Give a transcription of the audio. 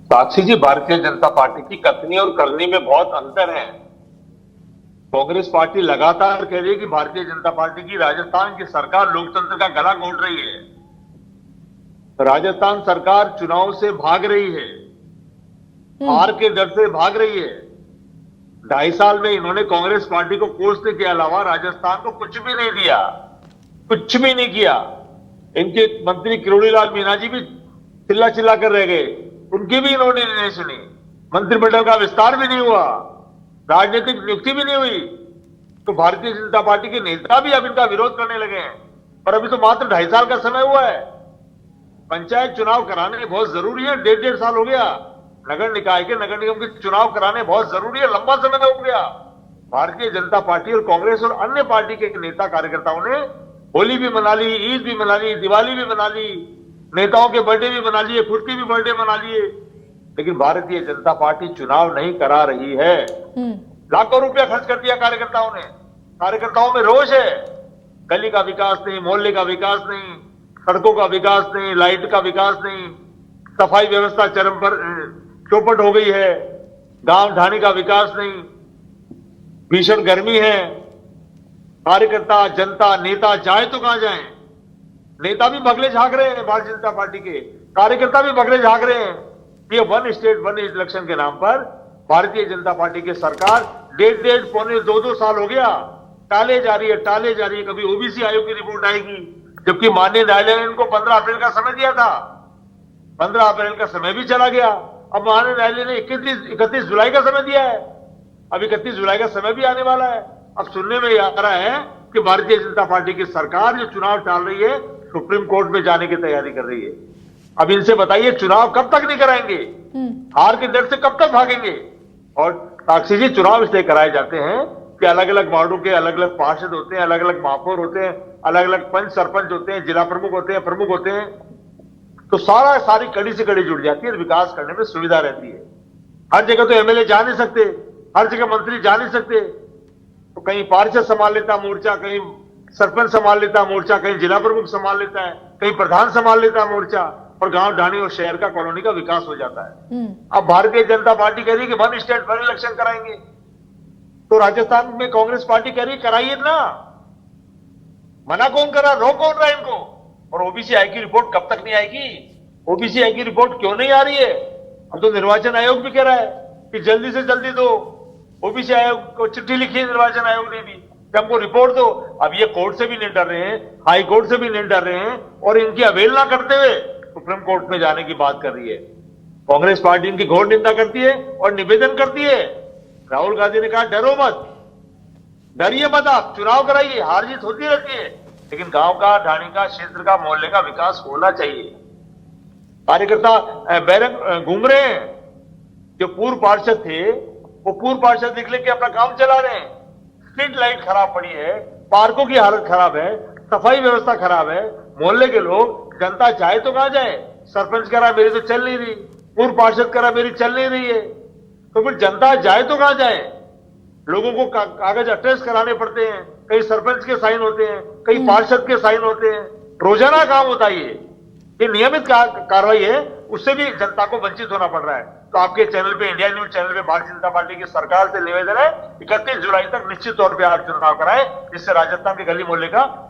साक्षी जी, Bharatiya Janata party की कथनी और करनी में बहुत अंतर है। कांग्रेस पार्टी लगातार कह रही है कि भारतीय जनता पार्टी की राजस्थान की सरकार लोकतंत्र का गला घोंट रही है। राजस्थान सरकार चुनाव से भाग रही है, हार के डर से भाग रही है। 2.5 साल में इन्होंने कांग्रेस पार्टी को कोसने के अलावा राजस्थान को कुछ भी नहीं दिया, कुछ भी नहीं किया। इनके मंत्री किरोड़ीलाल मीणा जी भी चिल्ला चिल्ला कर रह गए, उनकी भी इन्होंने नहीं सुनी। मंत्रिमंडल का विस्तार भी नहीं हुआ, राजनीतिक नियुक्ति भी नहीं हुई। तो भारतीय जनता पार्टी के नेता भी अब इनका विरोध करने लगे हैं। और अभी तो मात्र 2.5 साल का समय हुआ है। पंचायत चुनाव कराने बहुत जरूरी है, 1.5 साल हो गया। नगर निकाय के, नगर निगम के चुनाव कराने बहुत जरूरी है, लंबा समय हो गया। भारतीय जनता पार्टी और कांग्रेस और अन्य पार्टी के नेता कार्यकर्ताओं ने होली भी मना ली, ईद भी मना ली, दिवाली भी मना ली, नेताओं के बर्थडे भी मना लिए, खुद के भी बर्थडे मना लिए। लेकिन भारतीय जनता पार्टी चुनाव नहीं करा रही है। लाखों रुपया खर्च कर दिया कार्यकर्ताओं ने। कार्यकर्ताओं में रोष है। गली का विकास नहीं, मोहल्ले का विकास नहीं, सड़कों का विकास नहीं, लाइट का विकास नहीं, सफाई व्यवस्था चरम पर चौपट हो गई है, गांव ढाणी का विकास नहीं, भीषण गर्मी है। कार्यकर्ता, जनता, नेता जाए तो कहां जाए? नेता भी बगले झांक रहे हैं, भारतीय जनता पार्टी के कार्यकर्ता भी बगले झांक रहे हैं। ये वन स्टेट वन इलेक्शन के नाम पर भारतीय जनता पार्टी की सरकार 1.5 पौने 2 साल हो गया टाले जा रही है, टाले जा रही है। कभी ओबीसी आयोग की रिपोर्ट आएगी, जबकि माननीय न्यायालय ने इनको 15 अप्रैल का समय दिया था। 15 अप्रैल का समय भी चला गया। अब माननीय न्यायालय ने 31 जुलाई का समय दिया है। अब 31 जुलाई का समय भी आने वाला है। अब सुनने में आ रहा है कि भारतीय जनता पार्टी की सरकार जो चुनाव टाल रही है, सुप्रीम कोर्ट में जाने की तैयारी कर रही है। अब इनसे बताइए, चुनाव कब तक नहीं कराएंगे? हार के डर से कब तक भागेंगे? और साक्षी जी, चुनाव इसलिए कराए जाते हैं कि अलग अलग वार्डों के अलग अलग पार्षद होते हैं, अलग अलग महापौर होते हैं, अलग अलग पंच सरपंच होते हैं, जिला प्रमुख होते हैं, प्रमुख होते हैं। तो सारी कड़ी से कड़ी जुड़ जाती है, विकास करने में सुविधा रहती है। हर जगह तो एमएलए जा नहीं सकते, हर जगह मंत्री जा नहीं सकते। तो कहीं पार्षद संभाल लेता मोर्चा, कहीं सरपंच संभाल लेता मोर्चा, कहीं जिला प्रमुख संभाल लेता है, कहीं प्रधान संभाल लेता मोर्चा, और गांव ढाणी और शहर का, कॉलोनी का विकास हो जाता है। अब भारतीय जनता पार्टी कह रही है कि वन स्टेट वन इलेक्शन कराएंगे। तो राजस्थान में कांग्रेस पार्टी कह रही है कराइए ना। मना कौन करा, रोक कौन रहा है इनको? और ओबीसी आई की रिपोर्ट कब तक नहीं आएगी? ओबीसी आई की रिपोर्ट क्यों नहीं आ रही है? अब तो निर्वाचन आयोग भी कह रहा है कि जल्दी से जल्दी दो। ओबीसी आयोग को चिट्ठी लिखी है निर्वाचन आयोग ने भी कि हमको रिपोर्ट दो। अब ये कोर्ट से भी नहीं डर रहे हैं, हाई कोर्ट से भी नहीं डर रहे हैं, और इनकी अवहेलना करते हुए सुप्रीम कोर्ट में जाने की बात कर रही है। कांग्रेस पार्टी इनकी घोर निंदा करती है और निवेदन करती है। राहुल गांधी ने कहा, डरो मत, डरिए मत, आप चुनाव कराइए, हार जीत होती रहती है, लेकिन गांव का, ढाणी का, क्षेत्र का, मोहल्ले का विकास होना चाहिए। कार्यकर्ता बैरक घूम रहे हैं। जो पूर्व पार्षद थे वो पूर्व पार्षद निकले के अपना काम चला रहे हैं। स्ट्रीट लाइट खराब पड़ी है, पार्कों की हालत खराब है, सफाई व्यवस्था खराब है। मोहल्ले के लोग, जनता चाहे तो कहां जाए? सरपंच कह रहा मेरी तो चल नहीं रही, पूर्व पार्षद कह रहा मेरी चल नहीं रही है। तो फिर जनता जाए तो कहां जाए? लोगों को कागज अटेस्ट कराने पड़ते हैं, कई सरपंच के साइन होते हैं, कई पार्षद के साइन होते हैं। रोजाना काम होता है ये नियमित कार्रवाई है, उससे भी जनता को वंचित होना पड़ रहा है। तो आपके चैनल पे, इंडिया न्यूज चैनल पे, भारतीय जनता पार्टी की सरकार से निवेदन है, 31 जुलाई तक निश्चित तौर पर आप चुनाव कराएं, जिससे राजस्थान के गली मोहल्ले का और